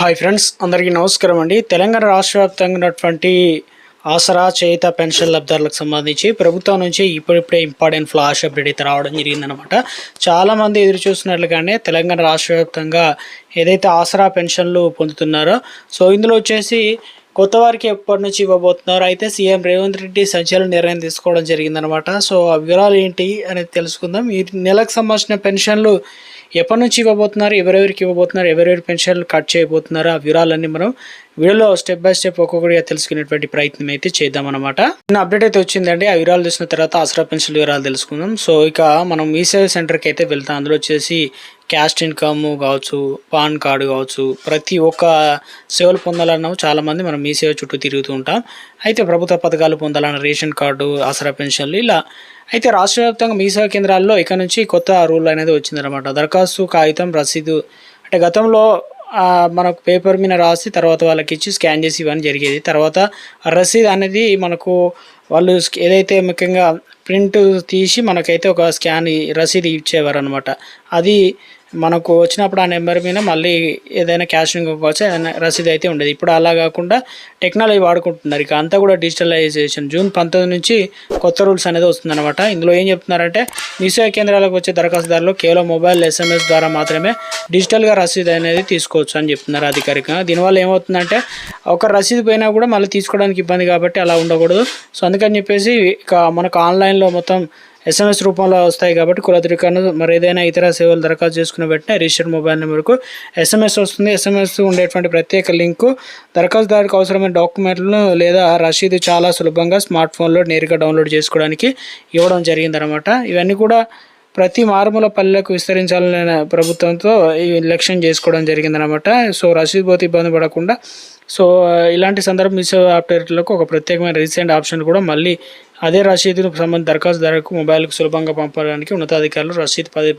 Hi friends, అందరికీ నమస్కారం అండి. తెలంగాణ రాష్ట్ర వ్యాప్తంగా ఉన్నటువంటి ఆసరా చేయుత పెన్షన్ లబ్ధిదారులకు సంబంధించి ప్రభుత్వం నుంచి ఇప్పుడిప్పుడే ఇంపార్టెంట్ ఫ్లాష్ అప్డేట్ అయితే రావడం జరిగిందనమాట. చాలామంది ఎదురు చూస్తున్నట్లుగానే తెలంగాణ రాష్ట్ర వ్యాప్తంగా ఏదైతే ఆసరా పెన్షన్లు పొందుతున్నారో ఇందులో వచ్చేసి కొత్త వారికి ఎప్పటి నుంచి ఇవ్వబోతున్నారు. అయితే సీఎం రేవంత్ రెడ్డి సంచలన నిర్ణయం తీసుకోవడం జరిగిందనమాట. ఆ వివరాలు ఏంటి అనేది తెలుసుకుందాం. ఈ నెలకు సంబంధించిన పెన్షన్లు ఎప్పటి నుంచి ఇవ్వబోతున్నారు, ఎవరెవరికి ఇవ్వబోతున్నారు, ఎవరెవరి పెన్షన్లు కట్ చేయబోతున్నారు, ఆ వివరాలన్నీ మనం వీడియోలో స్టెప్ బై స్టెప్ ఒక్కొక్కటిగా తెలుసుకునేటువంటి ప్రయత్నం అయితే చేద్దామన్నమాట. నిన్న అప్డేట్ అయితే వచ్చిందండి. ఆ వివరాలు చూసిన తర్వాత ఆసరా పెన్షన్ వివరాలు తెలుసుకుందాం. ఇక మనం మీ సేవ సెంటర్కి అయితే వెళ్తాం. అందులో వచ్చేసి క్యాస్ట్ ఇన్కమ్ కావచ్చు, పాన్ కార్డు కావచ్చు, ప్రతి ఒక్క సేవలు పొందాలన్నా చాలామంది మనం మీ సేవ చుట్టూ తిరుగుతూ ఉంటాం. అయితే ప్రభుత్వ పథకాలు పొందాలన్న రేషన్ కార్డు, ఆసరా పెన్షన్లు ఇలా. అయితే రాష్ట్ర వ్యాప్తంగా మీ సేవా కేంద్రాల్లో ఇక నుంచి కొత్త రూల్ అనేది వచ్చిందనమాట. దరఖాస్తు కాగితం, రసీదు అంటే గతంలో మనకు పేపర్ మీద రాసి తర్వాత వాళ్ళకి ఇచ్చి స్కాన్ చేసి ఇవన్నీ జరిగేది. తర్వాత రసీదు అనేది మనకు వాళ్ళు ఏదైతే ముఖ్యంగా ప్రింట్ తీసి మనకైతే ఒక స్కాన్ రసీదు ఇచ్చేవారు అనమాట. అది మనకు వచ్చినప్పుడు ఆ నెంబర్ మీద మళ్ళీ ఏదైనా క్యాష్ కావచ్చు ఏదైనా రసీదు అయితే ఉండేది. ఇప్పుడు అలా కాకుండా టెక్నాలజీ వాడుకుంటున్నారు. ఇక అంతా కూడా డిజిటలైజేషన్. జూన్ 19 నుంచి కొత్త రూల్స్ అనేది వస్తుందన్నమాట. ఇందులో ఏం చెప్తున్నారంటే మీ సేవా కేంద్రాలకు వచ్చే దరఖాస్తుదారులు కేవలం మొబైల్ SMS ద్వారా మాత్రమే డిజిటల్గా రసీదు అనేది తీసుకోవచ్చు అని చెప్తున్నారు అధికారికంగా. దీనివల్ల ఏమవుతుందంటే ఒక రసీదు పోయినా కూడా మళ్ళీ తీసుకోవడానికి ఇబ్బంది కాబట్టి అలా ఉండకూడదు. అందుకని చెప్పేసి ఇక మనకు ఆన్లైన్లో మొత్తం SMS రూపంలో వస్తాయి కాబట్టి కుల ధృవీకరణ మరి ఏదైనా ఇతర సేవలు దరఖాస్తు చేసుకున్న వెంటనే రిజిస్టర్డ్ మొబైల్ నెంబర్కు SMS వస్తుంది. SMS ఉండేటువంటి ప్రత్యేక లింకు దరఖాస్తుదారుకు అవసరమైన డాక్యుమెంట్లను లేదా రసీదు చాలా సులభంగా స్మార్ట్ ఫోన్లో నేరుగా డౌన్లోడ్ చేసుకోవడానికి ఇవ్వడం జరిగిందనమాట. ఇవన్నీ కూడా ప్రతి మారుమూల పల్లెలకు విస్తరించాలనే ప్రభుత్వంతో ఈ లక్ష్యం చేసుకోవడం జరిగిందనమాట. రసీదు పోతే ఇబ్బంది పడకుండా ఇలాంటి సందర్భం మీ సేవ ఆపరేటర్లకు ఒక ప్రత్యేకమైన రీసెంట్ ఆప్షన్ కూడా మళ్ళీ అదే రసీదుకు సంబంధించి దరఖాస్తుదారుకు మొబైల్కు సులభంగా పంపడానికి ఉన్నతాధికారులు రసీదు పదే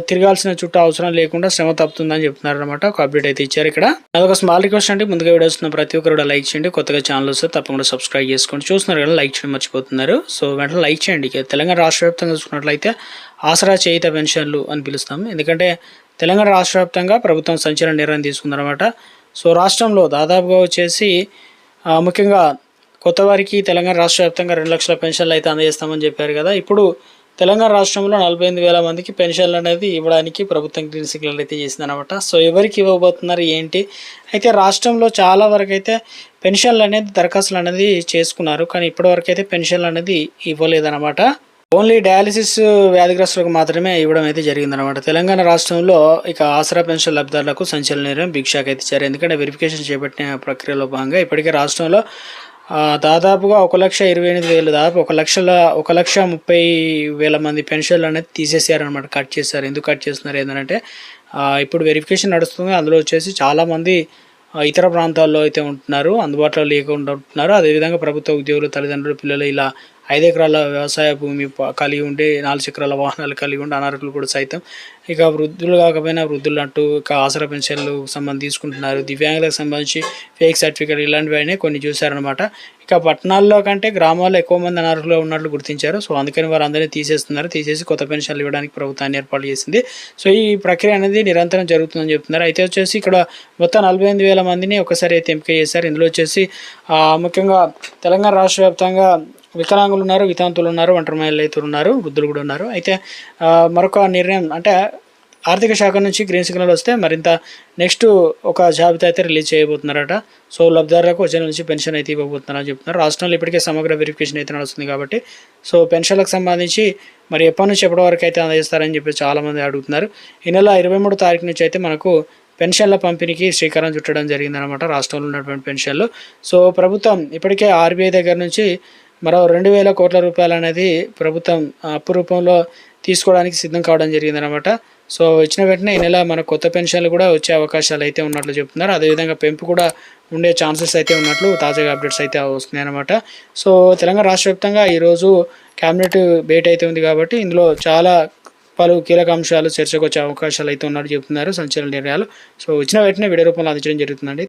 తిరగాల్సిన చుట్టూ అవసరం లేకుండా శ్రమ తప్పుతుందని చెప్తున్నారు అనమాట. ఒక అప్డేట్ అయితే ఇచ్చారు ఇక్కడ. అదొక స్మాల్ రిక్వెస్ట్ అండి. ముందుగా వీడియోస్ ప్రతి ఒక్కరు కూడా లైక్ చేయండి. కొత్తగా ఛానల్ వస్తే తప్పకుండా సబ్స్క్రైబ్ చేసుకోండి. చూస్తున్నారు కదా, లైక్ చేయడం మర్చిపోతున్నారు. వెంటనే లైక్ చేయండి. తెలంగాణ రాష్ట్ర వ్యాప్తంగా చూసుకున్నట్లయితే ఆసరా చేయుత పెన్షన్లు అని పిలుస్తాం. ఎందుకంటే తెలంగాణ రాష్ట్ర వ్యాప్తంగా ప్రభుత్వం సంచలన నిర్ణయం తీసుకుందనమాట. రాష్ట్రంలో దాదాపుగా వచ్చేసి ముఖ్యంగా కొత్త వారికి తెలంగాణ రాష్ట్ర వ్యాప్తంగా 2 లక్షల పెన్షన్లు అయితే అందజేస్తామని చెప్పారు కదా. ఇప్పుడు తెలంగాణ రాష్ట్రంలో 48,000 మందికి పెన్షన్లు అనేది ఇవ్వడానికి ప్రభుత్వం గ్రీన్ సిగ్నల్ అయితే చేసిందనమాట. ఎవరికి ఇవ్వబోతున్నారు ఏంటి? అయితే రాష్ట్రంలో చాలా వరకు అయితే పెన్షన్లు అనేది దరఖాస్తులు అనేది చేసుకున్నారు. కానీ ఇప్పటివరకు అయితే పెన్షన్లు అనేది ఇవ్వలేదన్నమాట. ఓన్లీ డయాలిసిస్ వ్యాధిగ్రస్తులకు మాత్రమే ఇవ్వడం అయితే జరిగిందనమాట. తెలంగాణ రాష్ట్రంలో ఇక ఆసరా పెన్షన్ లబ్ధిదారులకు సంచలన నిర్ణయం బిగ్ షాక్ అయితే ఇచ్చారు. ఎందుకంటే వెరిఫికేషన్ చేపట్టిన ప్రక్రియలో భాగంగా ఇప్పటికే రాష్ట్రంలో దాదాపుగా 1,28,000 దాదాపు 1,30,000 మంది పెన్షన్లు అనేది తీసేసారనమాట. కట్ చేశారు. ఎందుకు కట్ చేస్తున్నారు ఏంటంటే ఇప్పుడు వెరిఫికేషన్ నడుస్తుంది. అందులో వచ్చేసి చాలామంది ఇతర ప్రాంతాల్లో అయితే ఉంటున్నారు, అందుబాటులో లేకుండా ఉంటున్నారు. అదేవిధంగా ప్రభుత్వ ఉద్యోగులు, తల్లిదండ్రులు, పిల్లలు ఇలా 5 ఎకరాల వ్యవసాయ భూమి కలిగి ఉండి 4 చక్రాల వాహనాలు కలిగి ఉండి అనర్హులు కూడా సైతం ఇక వృద్ధులు కాకపోయినా వృద్ధులు అంటూ ఇక ఆసరా పెన్షన్లు సంబంధించి తీసుకుంటున్నారు. దివ్యాంగులకు సంబంధించి ఫేక్ సర్టిఫికేట్ ఇలాంటివన్నీ కొన్ని చూశారనమాట. ఇక పట్టణాల్లో కంటే గ్రామాల్లో ఎక్కువ మంది అనర్హులు ఉన్నట్లు గుర్తించారు. అందుకని వారు అందరినీ తీసేసి కొత్త పెన్షన్లు ఇవ్వడానికి ప్రభుత్వాన్ని ఏర్పాటు చేసింది. ఈ ప్రక్రియ అనేది నిరంతరం జరుగుతుందని చెప్తున్నారు. అయితే వచ్చేసి ఇక్కడ మొత్తం 48,000 మందిని ఒకసారి అయితే ఎంపిక చేశారు. ఇందులో వచ్చేసి ముఖ్యంగా తెలంగాణ రాష్ట్ర వ్యాప్తంగా వికలాంగులు ఉన్నారు, వితంతులు ఉన్నారు, ఒంటరి మహిళలు అయితే ఉన్నారు, వృద్ధులు కూడా ఉన్నారు. అయితే మరొక నిర్ణయం అంటే ఆర్థిక శాఖ నుంచి గ్రీన్ సిగ్నల్ వస్తే మరింత నెక్స్ట్ ఒక జాబితా అయితే రిలీజ్ చేయబోతున్నారట. లబ్ధిదారులకు వచ్చే నుంచి పెన్షన్ అయితే ఇవ్వబోతున్నారని చెప్తున్నారు. రాష్ట్రంలో ఇప్పటికే సమగ్ర వెరిఫికేషన్ అయితే నడుస్తుంది కాబట్టి పెన్షన్లకు సంబంధించి మరి ఎప్పటి నుంచి ఎప్పటి వరకు అయితే అందజేస్తారని చెప్పి చాలామంది అడుగుతున్నారు. ఈ నెల 23వ తారీఖు నుంచి అయితే మనకు పెన్షన్ల పంపిణీకి శ్రీకారం చుట్టడం జరిగిందనమాట. రాష్ట్రంలో ఉన్నటువంటి పెన్షన్లు. ప్రభుత్వం ఇప్పటికే RBI దగ్గర నుంచి మరో 2,000 కోట్ల రూపాయలు అనేది ప్రభుత్వం అప్పు రూపంలో తీసుకోవడానికి సిద్ధం కావడం జరిగిందనమాట. ఇచ్చిన వెంటనే ఈ నెల మన కొత్త పెన్షన్లు కూడా వచ్చే అవకాశాలు అయితే ఉన్నట్లు చెప్తున్నారు. అదేవిధంగా పెంపు కూడా ఉండే ఛాన్సెస్ అయితే ఉన్నట్లు తాజాగా అప్డేట్స్ అయితే వస్తున్నాయి అనమాట. తెలంగాణ రాష్ట్ర వ్యాప్తంగా ఈరోజు క్యాబినెట్ భేటీ అయితే ఉంది కాబట్టి ఇందులో చాలా పలు కీలక అంశాలు చర్చకు వచ్చే అవకాశాలు అయితే ఉన్నట్టు చెప్తున్నారు. సంచలన నిర్ణయాలు వచ్చిన వెంటనే వీడియో రూపంలో అందించడం జరుగుతుందండి.